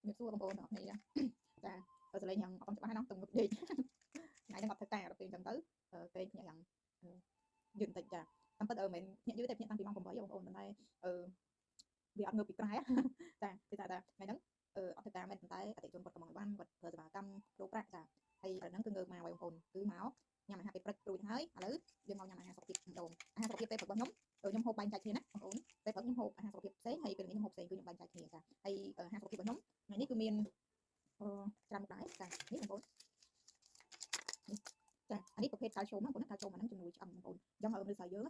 Nghiệp xưaបងប្អូនទាំងអស់គ្នាចាសលេងយ៉ាងអត់ច្បាស់ហ្នឹងទំងប់ដេកថ្ងៃហ្នឹងអត់ធ្វើការដល់ពេលអញ្ចឹងទៅពេកញាក់យ៉ាងយឺតបន្តិចចាតាមពិតមិនញាក់យឺតទេញាក់តាំងពីម៉ោង8បងប្អូនប៉ុន្តែវាអត់ងើបពីក្រែចាគឺថាថ្ងៃហ្នឹងអត់ធ្វើការមែនប៉ុន្តែអតិថិជនគាត់កំងបានគាត់ធ្វើសេវាកម្មប្រូប្រាក់ចាហើយឥឡូវហ្នឹងគឺងើបមកបងប្អូនគឺមកញ៉ាំអាហារពេលព្រឹករួចហើយឥឡូវយើងមកញ៉ាំអាហារសុខភាពម្ដងអាហារសុខភាពពេលព្រឹករបស់ខ្ញុំហូបបែងចែកគ្នាណាបងប្អូនពេលព្រឹកខ្ញុំហូបអាហារសុខភាពផ្សេងហើយពេលល្ងាចខ្ញុំហូបផ្សេងគឺខ្ញុំបែងចែកគ្នាចាហើយអាហារសុខភាពរបស់ខ្ញុំថ្ងៃនេះគឺមានច្រើនមុខដែរចានេះបងប្អូនចាអានេះប្រភេទកាល់ស្យូមណាបងប្អូនកាល់ស្យូមអាហ្នឹងជំនួយឆ្អឹងបងប្អូនអញ្ចឹងមនុស្សស្រីយើង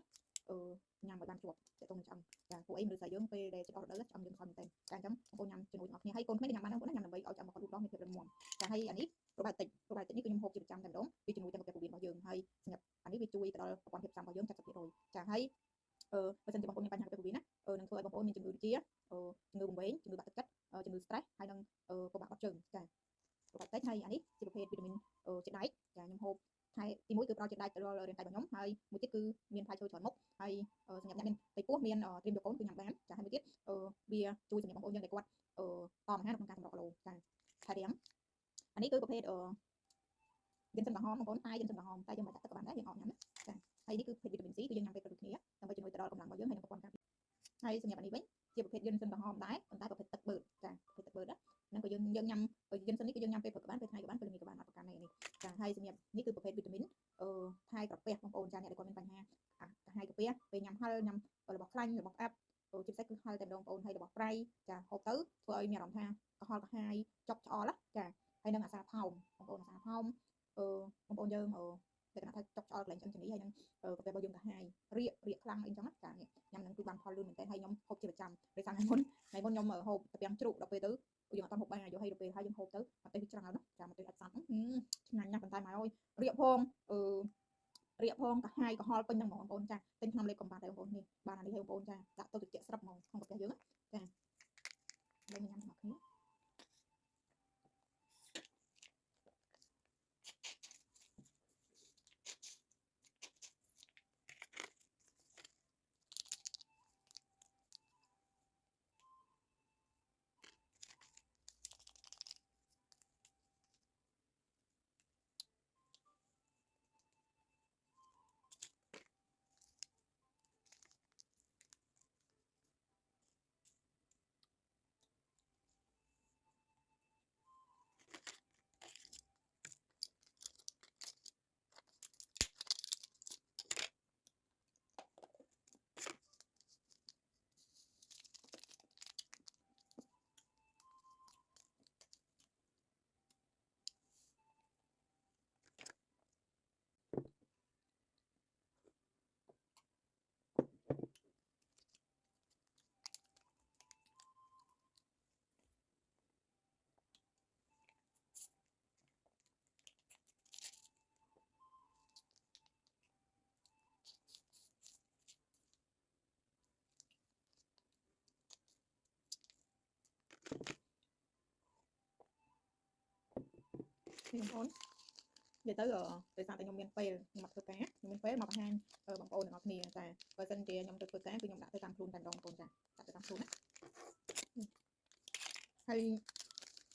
ញ៉ាំឲ្យបានជាប់ទាក់ទងនឹងឆ្អឹងចាពួកអីមនុស្សស្រីយើងពេលដែលចិត្តអស់រដូវឆ្អឹងយើងខំមែនតើចាអញ្ចឹងបងប្អូនញ៉ាំជាមួយទាំងអស់គ្នាហើយកូនក្មេងញ៉ាំបានបងប្អូនញ៉ាំដើម្បីឲ្យឆ្អឹងរបស់គាត់លូតលាស់មានភាពរឹងមាំចាហើយអានេះប្រូបាយតិចនេះគឺខ្ញុំហូបជាប្រចាំតែម្ដងវាជំនួយទាំងប្រភេទពោះវៀនរបស់យើងហើយសម្រាប់អានេះវាជួយទៅដល់ប្រព័ន្ធភាពស៊ាំរបស់យើង70%ចាហើយបើសិនជាបងប្អូនមានបញ្ហាពេលពោះវៀនណានឹងធ្វើឲ្យបងប្អូនមានជំងឺដូចជាជំងឺបំវែងជំងឺបាក់ទឹកចិត្តជំងឺ stress ហើយនឹងពិបាកអត់ជើងចាប្រូបាយតិចហើយអានេះជាប្រភេទវីតាមីនជាតិដែកចាខ្ញុំហូបខែទី1គឺប្រោជាតិដែកទៅដល់រាងកាយរបស់ខ្ញុំហើយមួយទៀតគឺមានផ្លែឈើច្រើនមុខហើយសម្រាប់អ្នកមានផ្ទៃពោះមានត្រៀមយកកូនគឺញ៉ាំបានចាហើយមួយទៀតវាជួយសម្រាប់បងប្អូនយើងដែលគាត់តមអាហារក្នុងការសម្រក់គីឡូចាខែរៀងអានេះគឺប្រភេទយិនសិនក្រហមបងប្អូនតែយិនសិនក្រហមតែយើងមិនដាក់ទឹកក៏បានដែរយើងអត់ញ៉ាំណាចាហើយនេះគឺប្រភេទវីតាមីន C គឺយើងញ៉ាំពេលព្រឹកដូចគ្នាដើម្បីជំនួយទៅដល់កម្លាំងរបស់យើងហើយនិងប្រព័ន្ធការពារហើយសម្រាប់អានេះវិញជាប្រភេទយិនសិនក្រហមដែរប៉ុន្តែប្រភេទទឹកបឺតចាប្រភេទទឹកបឺតហ្នឹងក៏យើងញ៉ាំយិនសិននេះគឺយើងញ៉ាំពេលព្រឹកក៏បានពេលថ្ងៃក៏បានពេលល្ងាចក៏បានអត់ប្រកាន់ទេនេះចាហើយសម្រាប់នេះគឺប្រភេទវីតាមីនថែក្រពះបងប្អូនចាអ្នកដែលគាត់មានបញ្ហាកាហាយក្រពះពេលញ៉ាំហឹលញ៉ាំរបស់ខ្លាញ់របស់ផ្អាប់ជាពិសេសគឺហឹលតែម្ដងបងប្អូនហើយរបស់ប្រៃចាហូបទៅធ្វើឲ្យមានអារម្មណ៍ថាកុហកកាហាយចប់ឆ្អល់ចាហើយនឹងអាសាផោមបងប្អូនអាសាផោមបងប្អូនយើងតែគាត់ថាចុកឆ្អល់កន្លែងឆ្អឹងជំនីហើយនឹងកាពះរបស់យើងកាហាយរាកខ្លាំងអីចឹងណាចាញ៉ាំនឹងគឺបានផលលឿនមែនតើហើយខ្ញុំហូបជាប្រចាំដោយសារថ្ងៃមុនខ្ញុំហូបតែពាំងជ្រូកដល់ពេលទៅយើងអត់ទាន់ហូបបានយកហើយដល់ពេលហើយយើងហូបទៅអត់ទេវាច្រាំងណាចាមកទៅអត់សាប់ឆ្ងាញ់ណាស់ប៉ុន្តែមកអើយរាកផងរាកផងកាហាយកុហលពេញហ្នឹងហ្មងបងប្អូនចាទិញថ្នាំលេបកំបាត់ដែរបងប្អូននេះបានអានេះឲ្យបងប្អូនចាដាក់ទៅត្រជាក់ស្រាប់ហ្មងក្នុងកាពះយើងចាយើងញ៉ាំទាំងគ្នានេះបងប្អូននិយាយទៅដោយសារតែខ្ញុំមានពេលខ្ញុំមកធ្វើការខ្ញុំមានពេលមកបង្ហាញបងប្អូនទាំងអស់គ្នាចាបើសិនជាខ្ញុំទៅធ្វើការគឺខ្ញុំដាក់ទៅតាមខ្លួនតែម្ដងបងប្អូនចាដាក់ទៅតាមខ្លួនណាហើយ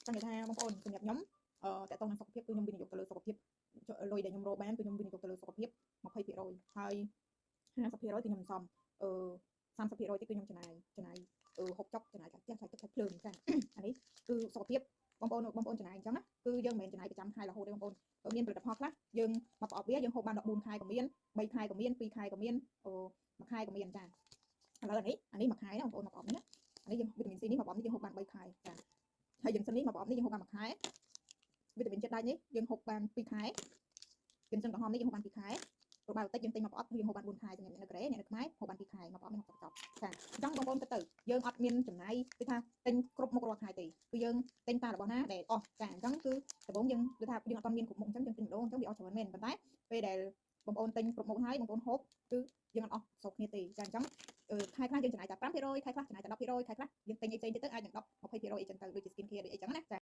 ចង់និយាយថាបងប្អូនសម្រាប់ខ្ញុំតើតោះនឹងសុខភាពគឺខ្ញុំវិនិយោគទៅលើសុខភាពលុយដែលខ្ញុំរកបានគឺខ្ញុំវិនិយោគទៅលើសុខភាព20%ហើយ50%គឺខ្ញុំសំ30%ទៀតគឺខ្ញុំចំណាយហូបចុកចំណាយកាផ្ទះចាយទឹកចាយភ្លើងចាអានេះគឺសុខភាពបងប្អូនចំណាយអញ្ចឹងណាគឺយើងមិនមែនចំណាយប្រចាំខែរហូតទេបងប្អូនមានផលិតផលខ្លះយើងមកប្រអប់វាយើងហូបបាន14ខែក៏មាន3ខែក៏មាន2ខែក៏មាន1ខែក៏មានចាឥឡូវអានេះ1ខែណាបងប្អូនមកប្រអប់នេះអានេះយើងវីតាមីន C នេះមកប្រអប់នេះយើងហូបបាន3ខែចាហើយយើងសិននេះមកប្រអប់នេះយើងហូបបាន1ខែវីតាមីនជាតិដែកនេះយើងហូបបាន2ខែយើងសិនក្រហមនេះយើងហូបបាន2ខែប្រូបាយតិចយើងទិញមកប្រអប់យើងហូបបាន4ខែសម្រាប់អ្នកនៅកូរ៉េអ្នកនៅខ្មែរហូបបាន2ខែមកប្រអប់នេះ60ចប់ចាអញ្ចឹងបងប្អូនគិតទៅយើងអត់មានចំណាយគឺថាទិញគ្រប់មុខរាល់ខែទេគឺយើងទិញតាមរបស់ណាដែលអស់ចាអញ្ចឹងគឺដំបូងយើងគឺថាយើងអត់មានគ្រប់មុខអញ្ចឹងយើងទិញម្ដងអញ្ចឹងវាអស់ច្រើនមែនប៉ុន្តែពេលដែលបងប្អូនទិញគ្រប់មុខហើយបងប្អូនហូបគឺយើងអត់អស់ស្រុកគ្នាទេចាអញ្ចឹងខែខ្លះយើងចំណាយតែ5%ខែខ្លះចំណាយតែ10%ខែខ្លះយើងទិញអីផ្សេងទៀតទៅអាចនឹង10 20%អីចឹងទៅដូចជា skin care ដូចអីចឹងណាចា